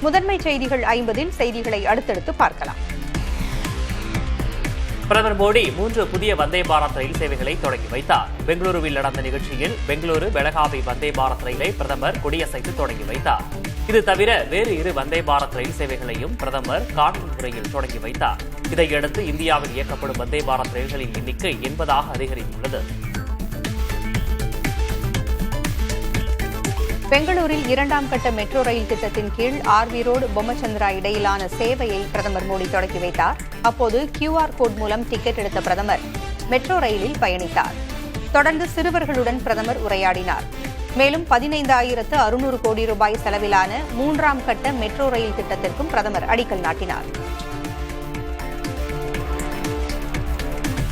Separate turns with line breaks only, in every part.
முதன்மை செய்திகள் 50 செய்திகளை அடுத்தடுத்து பார்க்கலாம்.
பிரதமர் மோடி 3 புதிய வந்தே பாரத் ரயில் சேவைகளை தொடங்கி வைத்தார். பெங்களூருவில் நடந்த நிகழ்ச்சியில் பெங்களூரு பெலகாவி வந்தே பாரத் ரயிலை பிரதமர் கொடியசைத்து தொடங்கி வைத்தார். இது தவிர வேறு 2 வந்தே பாரத் ரயில் சேவைகளையும் பிரதமர் காணொலி முறையில் தொடங்கி வைத்தார். இதையடுத்து இந்தியாவில் இயக்கப்படும் வந்தே பாரத் ரயில்களின் எண்ணிக்கை 80ஆக அதிகரித்துள்ளது.
பெங்களூரில் 2ஆம் கட்ட மெட்ரோ ரயில் திட்டத்தின் கீழ் ஆர்வி ரோடு பொம்மச்சந்திரா இடையிலான சேவையை பிரதமர் மோடி தொடங்கி வைத்தார். அப்போது QR கோட் மூலம் டிக்கெட் எடுத்த பிரதமர் மெட்ரோ ரயிலில் பயணித்தார். தொடர்ந்து சிறுவர்களுடன் பிரதமர் உரையாடினார். மேலும் 15,600 கோடி ரூபாய் செலவிலான 3ஆம் கட்ட மெட்ரோ ரயில் திட்டத்திற்கும் பிரதமர் அடிக்கல் நாட்டினார்.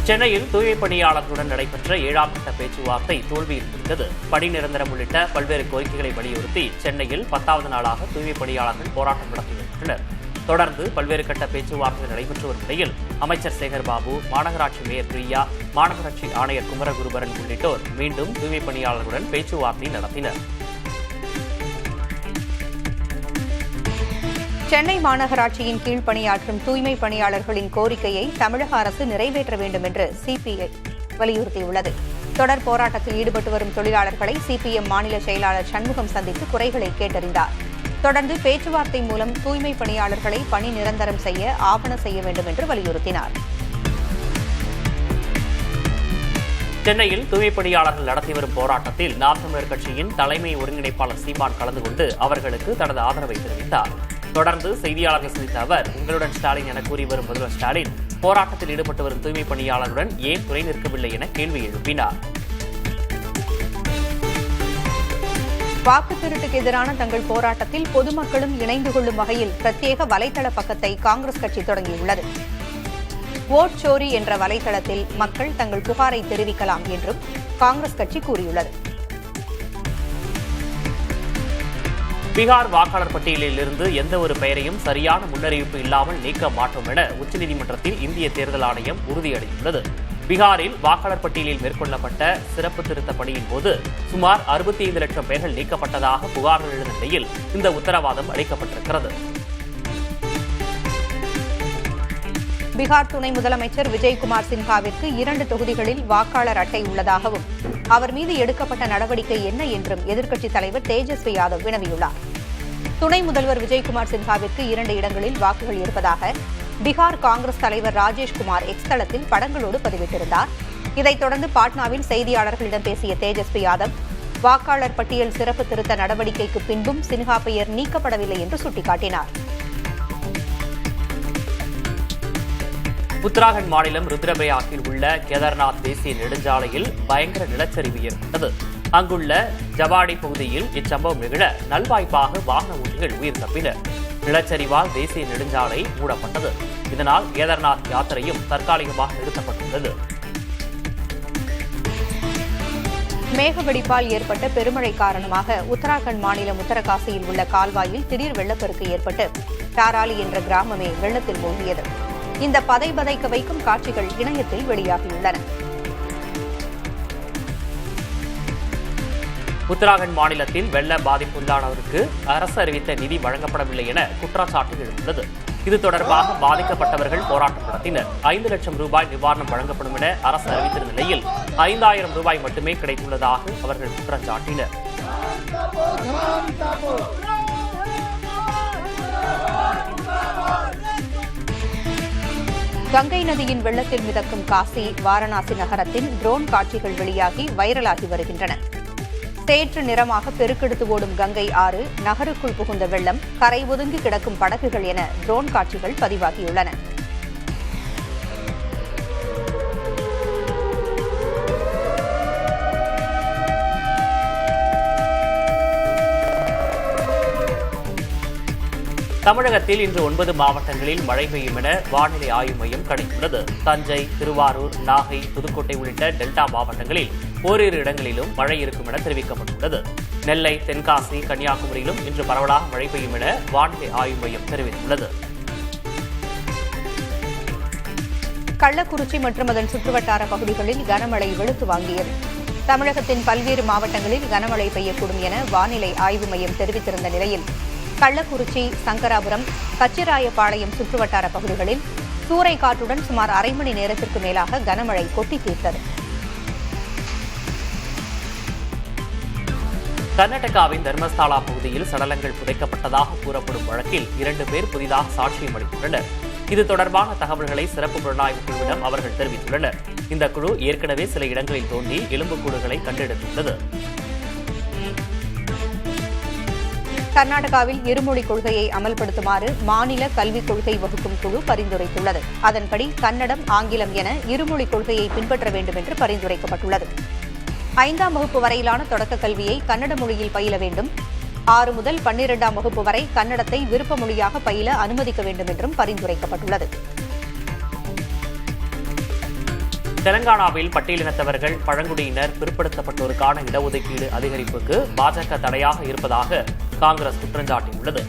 சென்னையில் தூய்மை பணியாளர்களுடன் நடைபெற்ற 7ஆம் கட்ட பேச்சுவார்த்தை தோல்வியில் முடிந்தது. பணி நிரந்தரம் உள்ளிட்ட பல்வேறு கோரிக்கைகளை வலியுறுத்தி சென்னையில் 10வது நாளாக தூய்மை பணியாளர்கள் போராட்டம் நடத்தி வருகின்றனர். தொடர்ந்து பல்வேறு கட்ட பேச்சுவார்த்தை நடைபெற்று வரும் நிலையில் அமைச்சர் சேகர்பாபு, மாநகராட்சி மேயர் பிரியா, மாநகராட்சி ஆணையர் குமரகுருபரன் உள்ளிட்டோர் மீண்டும் தூய்மை பணியாளர்களுடன் பேச்சுவார்த்தை நடத்தினர்.
சென்னை மாநகராட்சியின் கீழ் பணியாற்றும் தூய்மை பணியாளர்களின் கோரிக்கையை தமிழக அரசு நிறைவேற்ற வேண்டும் என்று சிபிஐ வலியுறுத்தியுள்ளது. தொடர் போராட்டத்தில் ஈடுபட்டு வரும் தொழிலாளர்களை சிபிஎம் மாநில செயலாளர் சண்முகம் சந்தித்து குறைகளை கேட்டறிந்தார். தொடர்ந்து பேச்சுவார்த்தை மூலம் தூய்மை பணியாளர்களை பணி நிரந்தரம் செய்ய ஆவண செய்ய வேண்டும் என்று வலியுறுத்தினார்.
சென்னையில் தூய்மை பணியாளர்கள் நடத்தி வரும் போராட்டத்தில் நாம் தமிழர் கட்சியின் தலைமை ஒருங்கிணைப்பாளர் சீமான் கலந்து கொண்டு அவர்களுக்கு தனது ஆதரவை தெரிவித்தார். தொடர்ந்து செய்தியாளர்கள் சந்தித்த அவர், உங்களுடன் ஸ்டாலின் என கூறி வரும் முதல்வர் ஸ்டாலின் போராட்டத்தில் ஈடுபட்டு வரும் தூய்மை பணியாளர்களுடன் ஏன் துணை நிற்கவில்லை என கேள்வி எழுப்பினார்.
வாக்கு திருட்டுக்கு எதிரான தங்கள் போராட்டத்தில் பொதுமக்களும் இணைந்து கொள்ளும் வகையில் பிரத்யேக வலைதள பக்கத்தை காங்கிரஸ் கட்சி தொடங்கியுள்ளது. ஓட் சோரி என்ற வலைதளத்தில் மக்கள் தங்கள் புகாரை தெரிவிக்கலாம் என்றும் காங்கிரஸ் கட்சி கூறியுள்ளது.
பீகார் வாக்காளர் பட்டியலில் இருந்து எந்த ஒரு பெயரையும் சரியான முன்னறிவிப்பு இல்லாமல் நீக்க மாட்டோம் என உச்சநீதிமன்றத்தில் இந்திய தேர்தல் ஆணையம் உறுதியளித்துள்ளது. பீகாரில் வாக்காளர் பட்டியலில் மேற்கொள்ளப்பட்ட சிறப்பு திருத்த பணியின் போது சுமார் 65 லட்சம் பெயர்கள் நீக்கப்பட்டதாக புகார்கள் எழுந்த நிலையில் இந்த உத்தரவாதம் அளிக்கப்பட்டிருக்கிறது.
பீகார் துணை முதலமைச்சர் விஜய்குமார் சின்ஹாவிற்கு 2 தொகுதிகளில் வாக்காளர் அட்டை உள்ளதாகவும் அவர் மீது எடுக்கப்பட்ட நடவடிக்கை என்ன என்றும் எதிர்க்கட்சித் தலைவர் தேஜஸ்வி யாதவ் வினவியுள்ளார். துணை முதல்வர் விஜய்குமார் சின்ஹாவிற்கு 2 இடங்களில் வாக்குகள் இருப்பதாக பீகார் காங்கிரஸ் தலைவர் ராஜேஷ்குமார் எக்ஸ் தளத்தில் படங்களோடு பதிவிட்டிருந்தார். இதைத் தொடர்ந்து பாட்னாவில் செய்தியாளர்களிடம் பேசிய தேஜஸ்வி யாதவ், வாக்காளர் பட்டியல் சிறப்பு திருத்த நடவடிக்கைக்கு பின்பும் சின்ஹா பெயர் நீக்கப்படவில்லை என்று சுட்டிக்காட்டினார்.
உத்தராகண்ட் மாநிலம் ருத்ரபிரயாகில் உள்ள கேதார்நாத் தேசிய நெடுஞ்சாலையில் பயங்கர நிலச்சரிவு ஏற்பட்டது. அங்குள்ள ஜவாடி பகுதியில் இச்சம்பவம் நிகழ நல்வாய்ப்பாக வாகன ஓட்டிகள் உயிர் தப்பினர். நிலச்சரிவால் தேசிய நெடுஞ்சாலை மூடப்பட்டது. இதனால் கேதார்நாத் யாத்திரையும் தற்காலிகமாக நிறுத்தப்பட்டுள்ளது.
மேகவெடிப்பால் ஏற்பட்ட பெருமழை காரணமாக உத்தராகண்ட் மாநிலம் உத்தரகாசியில் உள்ள கால்வாயில் திடீர் வெள்ளப்பெருக்கு ஏற்பட்டு டாராலி என்ற கிராமமே வெள்ளத்தில் மூழ்கியது. இந்த பதைபதைக்க வைக்கும் காட்சிகள் இணையத்தில் வெளியாகியுள்ளன.
உத்தராகண்ட் மாநிலத்தில் வெள்ள பாதிப்புள்ளானவருக்கு அரசு அறிவித்த நிதி வழங்கப்படவில்லை என குற்றச்சாட்டு எழுந்துள்ளது. இது தொடர்பாக பாதிக்கப்பட்டவர்கள் போராட்டம் நடத்தினர். 5 லட்சம் ரூபாய் நிவாரணம் வழங்கப்படும் என அரசு அறிவித்திருந்த நிலையில் 5,000 ரூபாய் மட்டுமே கிடைத்துள்ளதாக அவர்கள் குற்றம் சாட்டினர்.
கங்கை நதியின் வெள்ளத்தில் மிதக்கும் காசி வாரணாசி நகரத்தின் ட்ரோன் காட்சிகள் வெளியாகி வைரலாகி வருகின்றன. சேற்று நிறமாக பெருக்கெடுத்து ஓடும் கங்கை ஆறு, நகருக்குள் புகுந்த வெள்ளம், கரை ஒதுங்கி கிடக்கும் படகுகள் என ட்ரோன் காட்சிகள் பதிவாகியுள்ளன.
தமிழகத்தில் இன்று 9 மாவட்டங்களில் மழை பெய்யும் என வானிலை ஆய்வு மையம் கணித்துள்ளது. தஞ்சை, திருவாரூர், நாகை, புதுக்கோட்டை உள்ளிட்ட டெல்டா மாவட்டங்களில் ஓரிரு இடங்களிலும் மழை இருக்கும் என தெரிவிக்கப்பட்டுள்ளது. நெல்லை, தென்காசி, கன்னியாகுமரியிலும் இன்று பரவலாக மழை பெய்யும் என வானிலை ஆய்வு மையம் தெரிவித்துள்ளது.
கள்ளக்குறிச்சி மற்றும் அதன் சுற்றுவட்டார பகுதிகளில் கனமழை வெளுத்து வாங்கியது. தமிழகத்தின் பல்வேறு மாவட்டங்களில் கனமழை பெய்யக்கூடும் என வானிலை ஆய்வு மையம் தெரிவித்திருந்த நிலையில் கள்ளக்குறிச்சி, சங்கராபுரம், கச்சிராயபாளையம் சுற்றுவட்டார பகுதிகளில் சூறைக்காற்றுடன் சுமார் அரை மணி நேரத்திற்கு மேலாக கனமழை கொட்டி தீர்த்தது.
கர்நாடகாவின் தர்மஸ்தாலா பகுதியில் சடலங்கள் புதைக்கப்பட்டதாக கூறப்படும் வழக்கில் 2 பேர் புதிதாக சாட்சியம் அளித்துள்ளனர். இது தொடர்பான தகவல்களை சிறப்பு புலனாய்வு குழுவிடம் அவர்கள் தெரிவித்துள்ளனர். இந்த குழு ஏற்கனவே சில இடங்களில் தோண்டி எலும்புக்கூடுகளை கண்டெடுத்துள்ளது.
கர்நாடகாவில் இருமொழிக் கொள்கையை அமல்படுத்துமாறு மாநில கல்விக் கொள்கை வகுக்கும் குழு பரிந்துரைத்துள்ளது. அதன்படி கன்னடம், ஆங்கிலம் என இருமொழிக் கொள்கையை பின்பற்ற வேண்டும் என்று பரிந்துரைக்கப்பட்டுள்ளது. 5ஆம் வகுப்பு வரையிலான தொடக்க கல்வியை கன்னட மொழியில் பயில வேண்டும். 6 முதல் 12ஆம் வகுப்பு வரை கன்னடத்தை விருப்ப மொழியாக பயில அனுமதிக்க வேண்டும் என்றும் பரிந்துரைக்கப்பட்டுள்ளது.
தெலங்கானாவில் பட்டியலினத்தவர்கள், பழங்குடியினர், பிற்படுத்தப்பட்டோருக்கான இடஒதுக்கீடு அதிகரிப்புக்கு பாஜக தடையாக இருப்பதாக காங்கிரஸ் குற்றம் சாட்டியுள்ளது.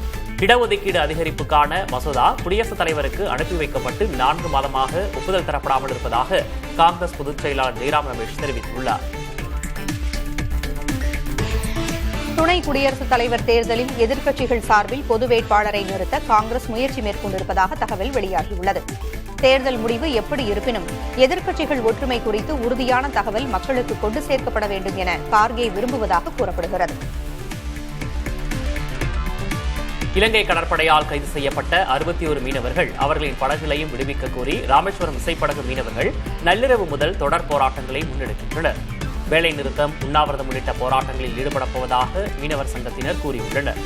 இடஒதுக்கீடு அதிகரிப்புக்கான மசோதா குடியரசுத் தலைவருக்கு அனுப்பி வைக்கப்பட்டு 4 மாதமாக ஒப்புதல் தரப்படாமல் இருப்பதாக காங்கிரஸ் பொதுச் செயலாளர் ஜெய்ராம் ரமேஷ் தெரிவித்துள்ளார்.
துணை குடியரசுத் தலைவர் தேர்தலில் எதிர்க்கட்சிகள் சார்பில் பொது வேட்பாளரை நிறுத்த காங்கிரஸ் முயற்சி மேற்கொண்டிருப்பதாக தகவல் வெளியாகியுள்ளது. தேர்தல் முடிவு எப்படி இருப்பினும் எதிர்க்கட்சிகள் ஒற்றுமை குறித்து உறுதியான தகவல் மக்களுக்கு கொண்டு சேர்க்கப்பட வேண்டும் என கார்கே விரும்புவதாக கூறப்படுகிறது.
இலங்கை கடற்படையால் கைது செய்யப்பட்ட 61 மீனவர்கள் அவர்களின் படகுகளையும் விடுவிக்க கோரி ராமேஸ்வரம் விசைப்படகு மீனவர்கள் நள்ளிரவு முதல் தொடர் போராட்டங்களை முன்னெடுக்கின்றனர். வேலை நிறுத்தம், உண்ணாவிரதம் உள்ளிட்ட போராட்டங்களில் ஈடுபடப் போவதாக மீனவர் சங்கத்தினர் கூறியுள்ளனர்.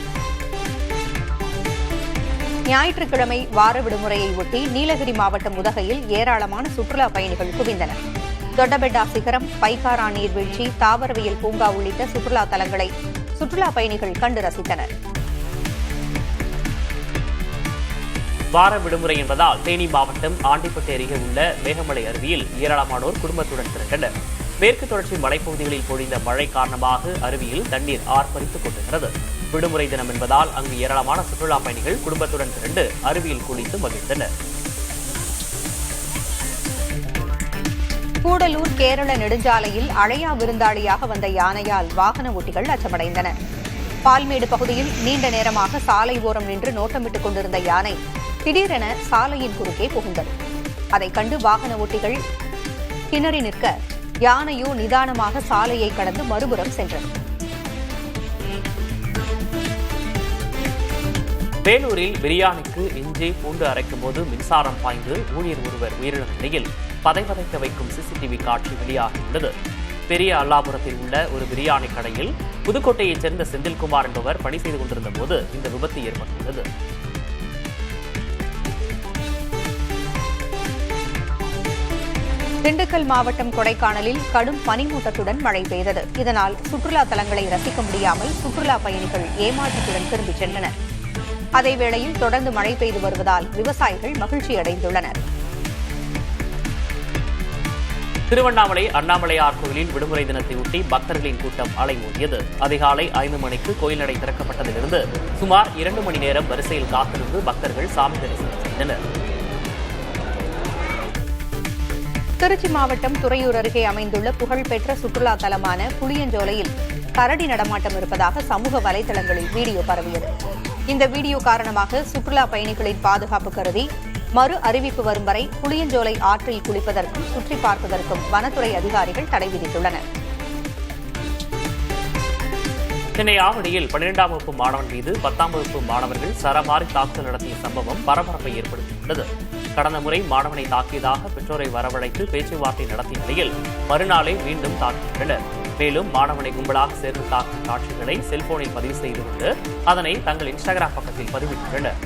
ஞாயிற்றுக்கிழமை வார விடுமுறையை ஒட்டி நீலகிரி மாவட்டம் உதகையில் ஏராளமான சுற்றுலா பயணிகள் குவிந்தனர். தொட்டபெட்டா சிகரம், பைக்காரா நீர்வீழ்ச்சி, தாவரவியல் பூங்கா உள்ளிட்ட சுற்றுலா தலங்களை சுற்றுலா பயணிகள் கண்டு ரசித்தனர்.
வார விடுமுறை என்பதால் தேனி மாவட்டம் ஆண்டிப்பட்டு அருகே உள்ள மேகமலை அருவியில் ஏராளமானோர் குடும்பத்துடன் திரண்டனர். மேற்கு தொடர்ச்சி மலைப்பகுதிகளில் பொழிந்த மழை காரணமாக அருவியில் தண்ணீர் ஆர்ப்பரித்துக் கொண்டிருக்கிறது. விடுமுறை தினம் என்பதால் அங்கு ஏராளமான சுற்றுலா பயணிகள் குடும்பத்துடன் திரண்டு அருவியில் குளித்து மகிழ்ந்தனர்.
கூடலூர் கேரள நெடுஞ்சாலையில் அழையா விருந்தாளியாக வந்த யானையால் வாகன ஓட்டிகள் அச்சமடைந்தனர். பால்மேடு பகுதியில் நீண்ட நேரமாக சாலை ஓரம் நின்று நோட்டமிட்டுக் கொண்டிருந்த யானை திடீரென சாலையின் குறுக்கே புகுந்தது. அதைக் கண்டு வாகன ஓட்டிகள் திணறி நிற்க யானையோ நிதானமாக சாலையை கடந்து மறுபுறம் சென்றது.
வேலூரில் பிரியாணிக்கு இஞ்சி பூண்டு அரைக்கும் போது மின்சாரம் பாய்ந்து ஊழியர் ஒருவர் உயிரிழந்த நிலையில் பதைபதைக்க வைக்கும் சிசிடிவி காட்சி வெளியாகியுள்ளது. பெரிய அல்லாபுரத்தில் உள்ள ஒரு பிரியாணி கடையில் புதுக்கோட்டையைச் சேர்ந்த செந்தில்குமார் என்பவர் பணி செய்து கொண்டிருந்த போது இந்த விபத்து ஏற்பட்டுள்ளது.
திண்டுக்கல் மாவட்டம் கொடைக்கானலில் கடும் பனிமூட்டத்துடன் மழை பெய்தது. இதனால் சுற்றுலா தலங்களை ரசிக்க முடியாமல் சுற்றுலா பயணிகள் ஏமாற்றத்துடன் திரும்பிச் சென்றனர். அதேவேளையில் தொடர்ந்து மழை பெய்து வருவதால் விவசாயிகள் மகிழ்ச்சியடைந்துள்ளனர்.
திருவண்ணாமலை அண்ணாமலையார் கோயிலில் விடுமுறை தினத்தையொட்டி பக்தர்களின் கூட்டம் அலைமோதியது. அதிகாலை 5 மணிக்கு கோயில் நடை திறக்கப்பட்டதிலிருந்து சுமார் 2 மணி நேரம் வரிசையில் காத்திருந்து பக்தர்கள் சாமி தரிசனம் செய்தனர்.
திருச்சி மாவட்டம் துறையூர் அருகே அமைந்துள்ள புகழ்பெற்ற சுற்றுலா தலமான புளியஞ்சோலையில் கரடி நடமாட்டம் இருப்பதாக சமூக வலைதளங்களில் வீடியோ பரவியது. இந்த வீடியோ காரணமாக சுற்றுலா பயணிகளின் பாதுகாப்பு கருதி மறு அறிவிப்பு வரும் வரை புளியஞ்சோலை ஆற்றில் குளிப்பதற்கும் சுற்றி பார்ப்பதற்கும் வனத்துறை அதிகாரிகள் தடை விதித்துள்ளனர்.
சென்னை ஆவடியில் 12ஆம் வகுப்பு மாணவன் மீது 10ஆம் வகுப்பு மாணவர்கள் சரமாரி தாக்குதல் நடத்திய சம்பவம் பரபரப்பை ஏற்படுத்தியுள்ளது. கடந்த முறை மாணவனை தாக்கியதாக பெற்றோரை வரவழைத்து பேச்சுவார்த்தை நடத்திய நிலையில் மறுநாளே மீண்டும் தாக்கியுள்ளனர். மேலும் மாணவனை கும்பலாக சேர்ந்து தாக்கும் காட்சிகளை செல்போனில் பதிவு செய்து கொண்டு அதனை தங்கள் இன்ஸ்டாகிராம் பக்கத்தில் பதிவிட்டுள்ளனர்.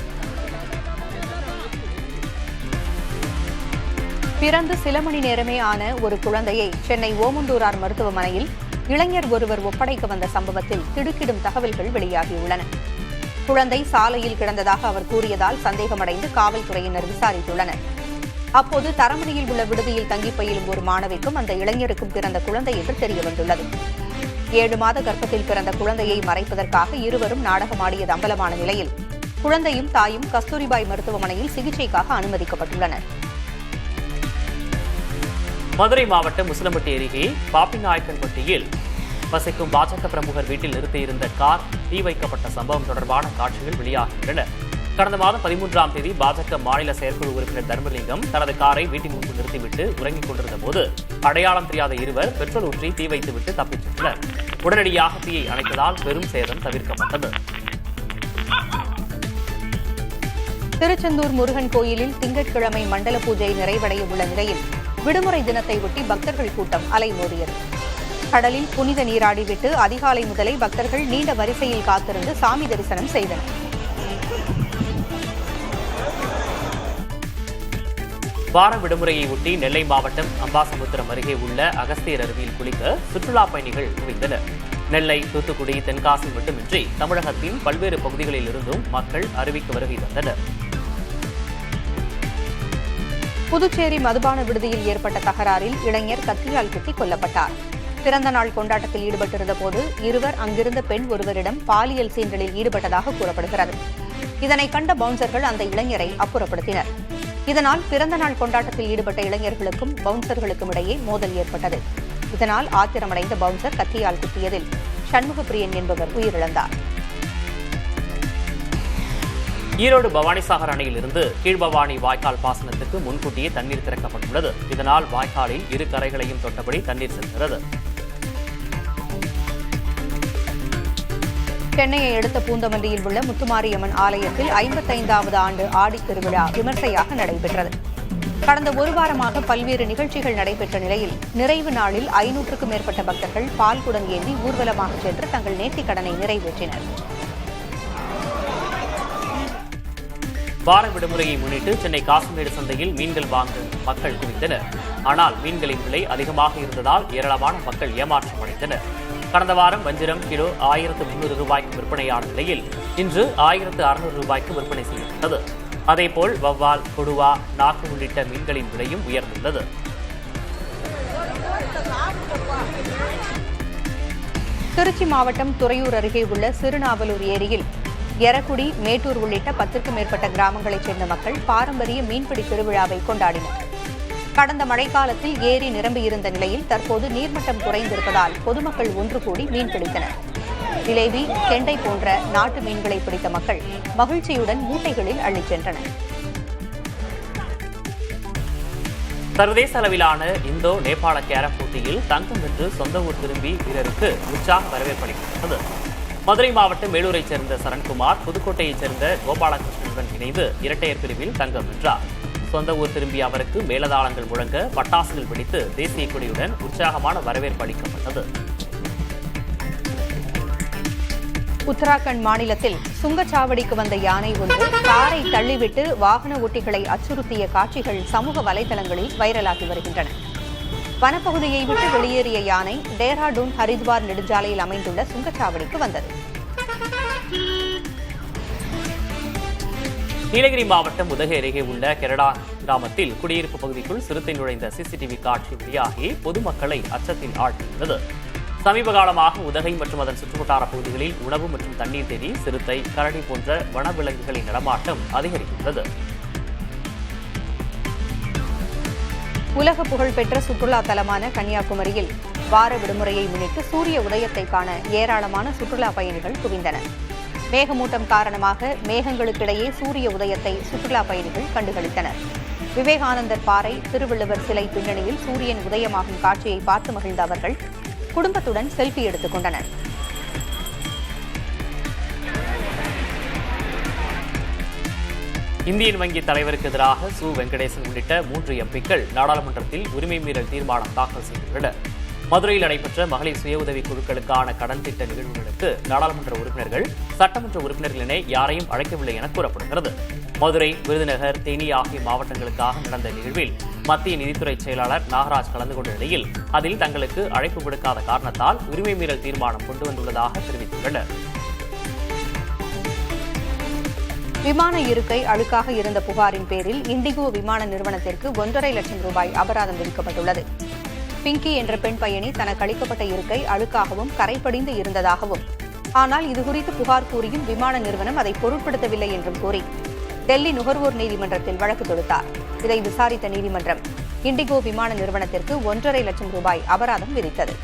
பிறந்து சில மணி நேரமே ஆன ஒரு குழந்தையை சென்னை ஓமந்தூரார் மருத்துவமனையில் இளைஞர் ஒருவர் ஒப்படைக்க வந்த சம்பவத்தில் திடுக்கிடும் தகவல்கள் வெளியாகியுள்ளன. குழந்தை சாலையில் கிடந்ததாக அவர் கூறியதால் சந்தேகமடைந்து காவல்துறையினர் விசாரித்துள்ளனர். அப்போது தரமணியில் உள்ள விடுதியில் தங்கி பயிலும் ஒரு மாணவிக்கும் அந்த இளைஞருக்கும் பிறந்த குழந்தை என்று தெரியவந்துள்ளது. 7 மாத கர்ப்பத்தில் பிறந்த குழந்தையை மறைப்பதற்காக இருவரும் நாடகமாடியது அம்பலமான நிலையில் குழந்தையும் தாயும் கஸ்தூரிபாய் மருத்துவமனையில் சிகிச்சைக்காக அனுமதிக்கப்பட்டுள்ளனர்.
மதுரை மாவட்டம் முசலம்பட்டி அருகே பாப்பிநாயக்கன்பட்டியில் வசிக்கும் பாஜக பிரமுகர் வீட்டில் நிறுத்தியிருந்த கார் தீ வைக்கப்பட்ட சம்பவம் தொடர்பான காட்சிகள் வெளியாகின்றன. கடந்த மாதம் 13ஆம் தேதி பாஜக மாநில செயற்குழு உறுப்பினர் தர்மலிங்கம் தனது காரை வீட்டின் முன்பு நிறுத்திவிட்டு உறங்கிக் கொண்டிருந்த போது அடையாளம் தெரியாத இருவர் பெட்ரோல் ஊற்றி தீ வைத்துவிட்டு தப்பிச் சென்றனர். உடனடியாக தீயை அணைத்ததால் பெரும் சேதம் தவிர்க்கப்பட்டது.
திருச்செந்தூர் முருகன் கோயிலில் திங்கட்கிழமை மண்டல பூஜை நிறைவடைய உள்ள நிலையில் விடுமுறை தினத்தை ஒட்டி பக்தர்கள் கூட்டம் அலைமோதியது. கடலில் புனித நீராடிவிட்டு அதிகாலை முதலே பக்தர்கள் நீண்ட வரிசையில் காத்திருந்து சாமி தரிசனம் செய்தனர்.
வார விடுமுறையை ஒட்டி நெல்லை மாவட்டம் அம்பாசமுத்திரம் அருகே உள்ள அகஸ்தியர் அருவியில் குளிக்க சுற்றுலா பயணிகள் குவிந்தனர். நெல்லை, தூத்துக்குடி, தென்காசி மட்டுமின்றி தமிழகத்தின் பல்வேறு பகுதிகளில் இருந்தும் மக்கள் அருவிக்கு வருகை தந்தனர்.
புதுச்சேரி மதுபான விடுதியில் ஏற்பட்ட தகராறில் இளைஞர் கத்தியால் குத்தி கொல்லப்பட்டார். பிறந்த நாள் கொண்டாட்டத்தில் ஈடுபட்டிருந்த போது இருவர் அங்கிருந்த பெண் ஒருவரிடம் பாலியல் சீண்டலில் ஈடுபட்டதாக கூறப்படுகிறது. இதனை கண்ட பவுன்சர்கள் அந்த இளைஞரை அப்புறப்படுத்தினர். இதனால் பிறந்த நாள் கொண்டாட்டத்தில் ஈடுபட்ட இளைஞர்களுக்கும் பவுன்சர்களுக்கும் இடையே மோதல் ஏற்பட்டது. இதனால் ஆத்திரமடைந்த பவுன்சர் கத்தியால் குத்தியதில் சண்முகப்பிரியன் என்பவர் உயிரிழந்தார்.
ஈரோடு பவானிசாகர் அணையிலிருந்து கீழ்பவானி வாய்க்கால் பாசனத்துக்கு முன்கூட்டியே தண்ணீர் திறக்கப்பட்டுள்ளது. இதனால் வாய்க்காலில் இரு கரைகளையும் தொட்டபடி தண்ணீர் செல்கிறது.
சென்னையை அடுத்த பூந்தமல்லியில் உள்ள முத்துமாரியம்மன் ஆலயத்தில் 55வது ஆண்டு ஆடித் திருவிழா விமர்சையாக நடைபெற்றது. கடந்த ஒரு வாரமாக பல்வேறு நிகழ்ச்சிகள் நடைபெற்ற நிலையில் நிறைவு நாளில் 500க்கும் மேற்பட்ட பக்தர்கள் பால்குடம் ஏந்தி ஊர்வலமாக சென்று தங்கள் நேர்த்திக்கடனை நிறைவேற்றினர்.
வார விடுமுறையை முன்னிட்டு சென்னை காசிமேடு சந்தையில் மீன்கள் வாங்க மக்கள் குவித்தனர். ஆனால் மீன்களின் விலை அதிகமாக இருந்ததால் ஏராளமான மக்கள் ஏமாற்றம் அடைந்தனர். கடந்த வாரம் வஞ்சிரம் கிலோ 1300 ரூபாய்க்கு விற்பனையான நிலையில் இன்று 1600 ரூபாய்க்கு விற்பனை செய்யப்பட்டது. அதேபோல் வவ்வால், கொடுவா, நாக்கு உள்ளிட்ட மீன்களின் விலையும் உயர்ந்துள்ளது.
திருச்சி மாவட்டம் துறையூர் அருகே உள்ள சிறுநாவலூர் ஏரியில் எரக்குடி, மேட்டூர் உள்ளிட்ட 10க்கும் மேற்பட்ட கிராமங்களைச் சேர்ந்த மக்கள் பாரம்பரிய மீன்பிடி திருவிழாவை கொண்டாடினர். கடந்த மழைக்காலத்தில் ஏரி நிரம்பியிருந்த நிலையில் தற்போது நீர்மட்டம் குறைந்திருப்பதால் பொதுமக்கள் ஒன்று கூடி மீன் பிடித்தனர். ஜிலேபி, கெண்டை போன்ற நாட்டு மீன்களை பிடித்த மக்கள் மகிழ்ச்சியுடன் மூட்டைகளில் அள்ளிச் சென்றனர்.
சர்வதேச அளவிலான இந்தோ நேபாள கேரம் போட்டியில் தங்கம் வென்று சொந்த ஊர் திரும்பி வீரருக்கு உற்சாக வரவேற்பளிக்கப்பட்டது. மதுரை மாவட்டம் மேலூரைச் சேர்ந்த சரண்குமார் புதுக்கோட்டையைச் சேர்ந்த கோபாலகிருஷ்ணனுடன் இணைந்து இரட்டையர் பிரிவில் தங்கம் வென்றார். சொந்த ஊர் திரும்பிய அவருக்கு மேலதாளங்கள் முழங்க பட்டாசுகள் வெடித்து தேசிய கொடியுடன் உற்சாகமான வரவேற்பு அளிக்கப்பட்டது.
உத்தராகண்ட் மாநிலத்தில் சுங்கச்சாவடிக்கு வந்த யானை ஒன்று காரை தள்ளிவிட்டு வாகன ஓட்டிகளை அச்சுறுத்திய காட்சிகள் சமூக வலைதளங்களில் வைரலாகி வருகின்றன. வனப்பகுதியை விட்டு வெளியேறிய யானை டேராடூன் ஹரித்வார் நெடுஞ்சாலையில் அமைந்துள்ள சுங்கச்சாவடிக்கு வந்தது.
நீலகிரி மாவட்டம் உதகை அருகே உள்ள கெரடா கிராமத்தில் குடியிருப்பு பகுதிக்குள் சிறுத்தை நுழைந்த சிசிடிவி காட்சி வெளியாகி பொதுமக்களை அச்சத்தில் ஆழ்த்தியுள்ளது. சமீப காலமாக உதகை மற்றும் அதன் சுற்றுவட்டார பகுதிகளில் உணவு மற்றும் தண்ணீர் தேடி சிறுத்தை, கரடி போன்ற வனவிலங்குகளின் நடமாட்டம் அதிகரித்துள்ளது.
உலக புகழ்பெற்ற சுற்றுலா தலமான கன்னியாகுமரியில் வார விடுமுறையை முன்னிட்டு சூரிய உதயத்தை காண ஏராளமான சுற்றுலா பயணிகள் குவிந்தனர். மேகமூட்டம் காரணமாக மேகங்களுக்கிடையே சூரிய உதயத்தை சுற்றுலா பயணிகள் கண்டுகளித்தனர். விவேகானந்தர் பாறை, திருவள்ளுவர் சிலை பின்னணியில் சூரியன் உதயமாகும் காட்சியை பார்த்து மகிழ்ந்த அவர்கள் குடும்பத்துடன் செல்ஃபி எடுத்துக் கொண்டனர்.
இந்தியன் வங்கி தலைவருக்கு எதிராக சு. வெங்கடேசன் உள்ளிட்ட 3 எம்பிக்கள் நாடாளுமன்றத்தில் உரிமை மீறல் தீர்மானம் தாக்கல் செய்துள்ளனர். மதுரையில் நடைபெற்ற மகளிர் சுய உதவி குழுக்களுக்கான கடன் திட்ட நிகழ்வுகளுக்கு நாடாளுமன்ற உறுப்பினர்கள், சட்டமன்ற உறுப்பினர்கள் என யாரையும் அழைக்கவில்லை என கூறப்படுகிறது. மதுரை, விருதுநகர், தேனி ஆகிய மாவட்டங்களுக்காக நடந்த நிகழ்வில் மத்திய நிதித்துறை செயலாளர் நாகராஜ் கலந்து கொண்ட நிலையில் அதில் தங்களுக்கு அழைப்பு விடுக்காத காரணத்தால் உரிமை மீறல் தீர்மானம் கொண்டு வந்துள்ளதாக தெரிவித்துள்ளனர்.
விமான இருக்கை அழுக்காக இருந்த புகாரின் பேரில் இண்டிகோ விமான நிறுவனத்திற்கு 1.5 லட்சம் ரூபாய் அபராதம் விதிக்கப்பட்டுள்ளது. பிங்கி என்ற பெண் பயணி தனக்கு அளிக்கப்பட்ட இருக்கை அழுக்காகவும் கரைபடிந்து இருந்ததாகவும், ஆனால் இதுகுறித்து புகார் கூறியும் விமான நிறுவனம் அதை பொருட்படுத்தவில்லை என்றும் கூறி டெல்லி நுகர்வோர் நீதிமன்றத்தில் வழக்கு தொடுத்தார். இதை விசாரித்த நீதிமன்றம் இண்டிகோ விமான நிறுவனத்திற்கு 1.5 லட்சம் ரூபாய் அபராதம் விதித்தது.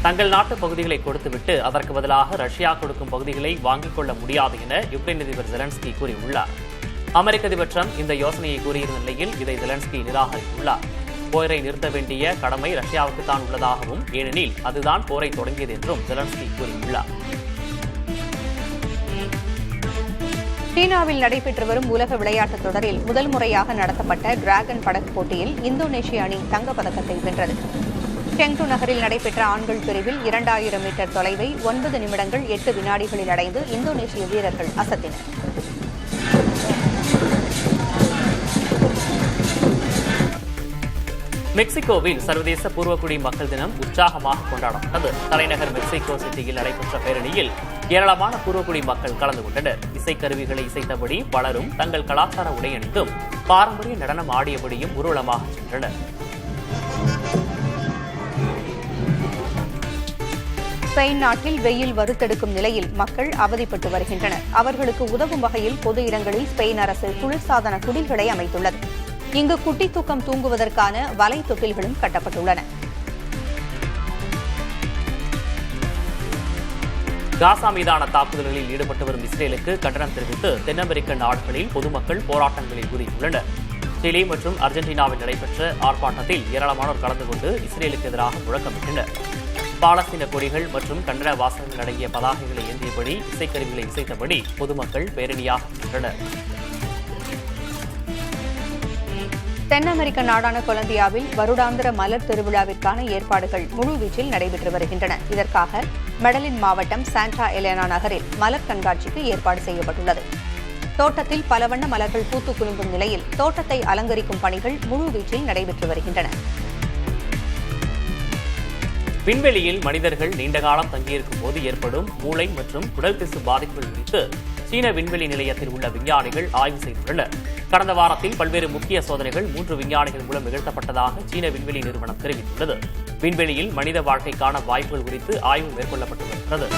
தங்கள் நாட்டு பகுதிகளை கொடுத்துவிட்டு அதற்கு பதிலாக ரஷ்யா கொடுக்கும் பகுதிகளை வாங்கிக் கொள்ள முடியாது என யுக்ரைன் அதிபர் ஜெலன்ஸ்கி கூறியுள்ளார். அமெரிக்க அதிபர் ட்ரம்ப் இந்த யோசனையை கூறியிருந்த நிலையில் இதை ஜெலன்ஸ்கி நிராகரித்துள்ளார். போரை நிறுத்த வேண்டிய கடமை ரஷ்யாவுக்கு தான் உள்ளதாகவும், ஏனெனில் அதுதான் போரை தொடங்கியது என்றும் ஜெலன்ஸ்கி கூறியுள்ளார்.
சீனாவில் நடைபெற்று வரும் உலக விளையாட்டுத் தொடரில் முதல் முறையாக நடத்தப்பட்ட டிராகன் படகு போட்டியில் இந்தோனேஷிய அணி தங்கப்பதக்கத்தை வென்றது. செங்டு நகரில் நடைபெற்ற ஆண்கள் பிரிவில் 2000 மீட்டர் தொலைவை 9 நிமிடங்கள் 8 வினாடிகளில் அடைந்து இந்தோனேஷிய வீரர்கள் அசத்தினர்.
மெக்சிகோவில் சர்வதேச பூர்வக்குடி மக்கள் தினம் உற்சாகமாக கொண்டாடப்பட்டது. தலைநகர் மெக்சிகோ சிட்டியில் நடைபெற்ற பேரணியில் ஏராளமான பூர்வக்குடி மக்கள் கலந்து கொண்டனர். இசைக்கருவிகளை இசைத்தபடி பலரும் தங்கள் கலாச்சார உடை அணிந்தும் பாரம்பரிய நடனம் ஆடியபடியும் ஊர்வலமாக சென்றனர்.
ஸ்பெயின் நாட்டில் வெயில் வறுத்தெடுக்கும் நிலையில் மக்கள் அவதிப்பட்டு வருகின்றனர். அவர்களுக்கு உதவும் வகையில் பொது இடங்களில் ஸ்பெயின் அரசு குளிர்சாதன குடில்களை அமைத்துள்ளது. இங்கு குட்டி தூக்கம் தூங்குவதற்கான வலை தொட்டில்களும் கட்டப்பட்டுள்ளன.
காசா மீதான தாக்குதல்களில் ஈடுபட்டு வரும் இஸ்ரேலுக்கு கண்டனம் தெரிவித்து தென் அமெரிக்க நாடுகளில் பொதுமக்கள் போராட்டங்களில் குதித்துள்ளனர். சிலி மற்றும் அர்ஜென்டினாவில் நடைபெற்ற ஆர்ப்பாட்டத்தில் ஏராளமானோர் கலந்து கொண்டு இஸ்ரேலுக்கு எதிராக முழக்கமிட்டனர். பாலஸ்தீன கொடிகள் மற்றும் கண்டன வாசகங்கள் அடங்கிய பதாகைகளை ஏந்தியபடி இசைக்கருவிகளை இசைத்தபடி பொதுமக்கள் பேரணியாக சென்றனர்.
தென் அமெரிக்க நாடான கொலம்பியாவில் வருடாந்திர மலர் திருவிழாவிற்கான ஏற்பாடுகள் முழுவீச்சில் நடைபெற்று வருகின்றன. இதற்காக மெடலின் மாவட்டம் சாண்டா எலேனா நகரில் மலர் கண்காட்சிக்கு ஏற்பாடு செய்யப்பட்டுள்ளது. தோட்டத்தில் பல வண்ண மலர்கள் பூத்து குலுங்கும் நிலையில் தோட்டத்தை அலங்கரிக்கும் பணிகள் முழுவீச்சில் நடைபெற்று வருகின்றன.
விண்வெளியில் மனிதர்கள் நீண்டகாலம் தங்கியிருக்கும் போது ஏற்படும் மூளை மற்றும் குடல் திசு பாதிப்புகள் குறித்து சீன விண்வெளி நிலையத்தில் உள்ள விஞ்ஞானிகள் ஆய்வு செய்துள்ளனர். கடந்த வாரத்தில் பல்வேறு முக்கிய சோதனைகள் 3 விஞ்ஞானிகள் மூலம் நிகழ்த்தப்பட்டதாக சீன விண்வெளி நிறுவனம் தெரிவித்துள்ளது. விண்வெளியில் மனித வாழ்க்கைக்கான வாய்ப்புகள் குறித்து ஆய்வு மேற்கொள்ளப்பட்டு வருகிறது.